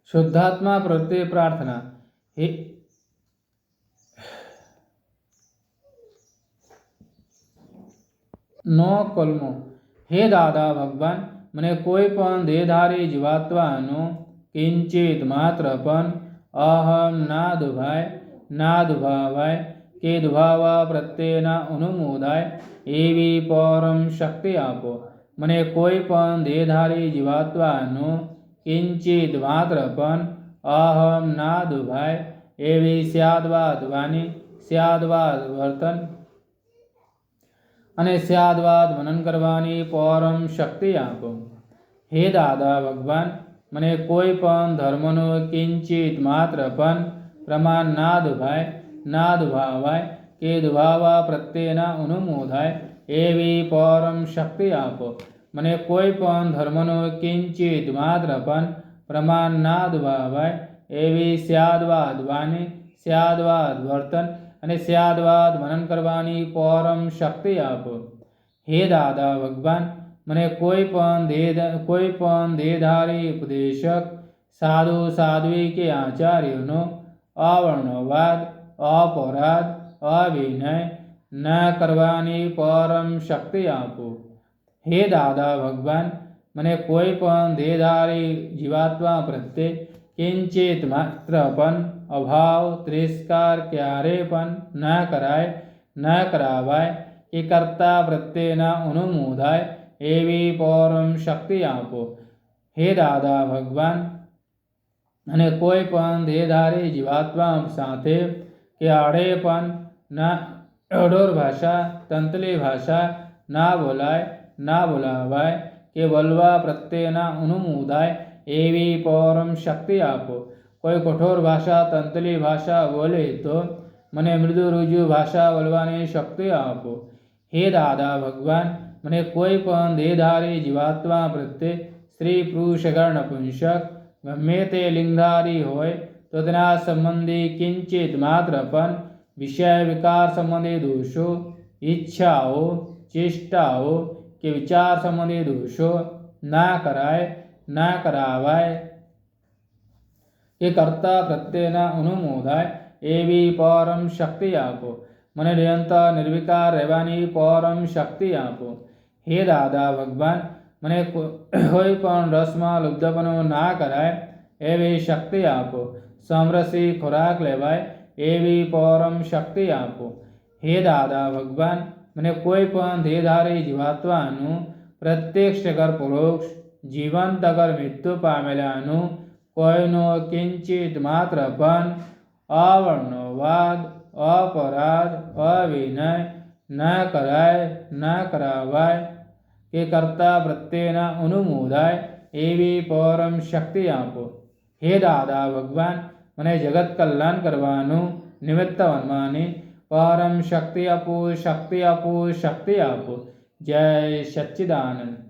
શુદ્ધાત્મા પ્રત્યે પ્રાર્થના। હે નો કલમો। હે દાદા ભગવાન, મને કોઈ પણ દેહધારી જીવાત્માનો કિંચિત માત્ર પણ અહમ ના દુભાવાય કે દુભાવા પ્રત્યેના અનુમોદાય એવી પરમ શક્તિ આપો। મને કોઈ પણ દેહધારી જીવાત્માનો કિંચિત માત્ર પણ અહમ ના દુભાય એવી સ્યાદવાદ વાણી, સ્યાદવાદ વર્તન અને સ્યાદવાદ મનન કરવાની પરમ શક્તિ આપો। હે દાદા ભગવાન, મને કોઈ પણ ધર્મનો કિંચિત માત્ર પણ પ્રમાણ ના દુભાવાય કે દુભાવા પ્રત્યેના અનુમોદાય એવી પરમ શક્તિ આપો। મને કોઈ પણ ધર્મનો કિંચિત માત્ર પણ પ્રમાણ ના દુભાવાય એવી સ્યાદવાદ વાણી, સ્યાદવાદ વર્તન અને સ્યાદવાદ મનન કરવાની પરમ શક્તિ આપો। હે દાદા ભગવાન, મને કોઈ પણ દેહધારી ઉપદેશક, સાધુ સાધ્વી કે આચાર્યનો અવર્ણવાદ, અપરાધ, અવિનય ન કરવાની પરમ શક્તિ આપો। હે દાદા ભગવાન, મને કોઈ પણ દેહધારી જીવાત્મા પ્રત્યે કિંચિત માત્ર પણ અભાવ, તિરસ્કાર ક્યારેય પણ ન કરાવાય કે કર્તા પ્રત્યેના અનુમોદાય એવી પરમ શક્તિ આપો। હે દાદા ભગવાન, અને કોઈ પણ દેહધારી જીવાત્મા સાથે કે આડે પણ અઢોર ભાષા, તંત્રી ભાષા ના બોલાવાય કે બોલવા પ્રત્યેના અનુમોદાય એવી પરમ શક્તિ આપો। કોઈ કઠોર ભાષા, તંત્રી ભાષા બોલે તો મને મૃદુ રુજુ ભાષા બોલવાની શક્તિ આપો। હે દાદા ભગવાન, મને કોઈ પણ દેહધારી જીવાત્મા પ્રત્યે સ્ત્રી, પુરુષ, નપુંસક ગમે તે લિંગધારી હોય તો તેના સંબંધી કિંચિત માત્ર પણ વિષય વિકાર સંબંધી દોષો, ઈચ્છાઓ, ચેષ્ટાઓ કે વિચાર સંબંધી દોષો ના કરાવાય કે કર્તા પ્રત્યેના અનુમોદાય એવી પરમ શક્તિ આપો। મને નિરંતર નિર્વિકાર રહેવાની પરમ શક્તિ આપો। હે દાદા ભગવાન, મને કોઈ પણ રસમાં લુબ્ધપણું ના કરાય એવી શક્તિ આપો। સમરસી ખોરાક લેવાય એવી પરમ શક્તિ આપો। હે દાદા ભગવાન, મને કોઈ પણ દેહધારી જીવાત્માનું પ્રત્યક્ષ અગર પરોક્ષ, જીવંત અગર મૃત્યુ પામેલાનું કોઈનો કિંચિત માત્ર પણ અવર્ણવાદ, અપરાધ, અવિનય ન કરાવાય કે કર્તા પ્રત્યેના અનુમોદાય એવી પરમ શક્તિ આપો। હે દાદા ભગવાન, મને જગત કલ્યાણ કરવાનું નિમિત્ત બનવાની પરમ શક્તિ આપો, શક્તિ આપો, શક્તિ આપો। જય સચ્ચિદાનંદ।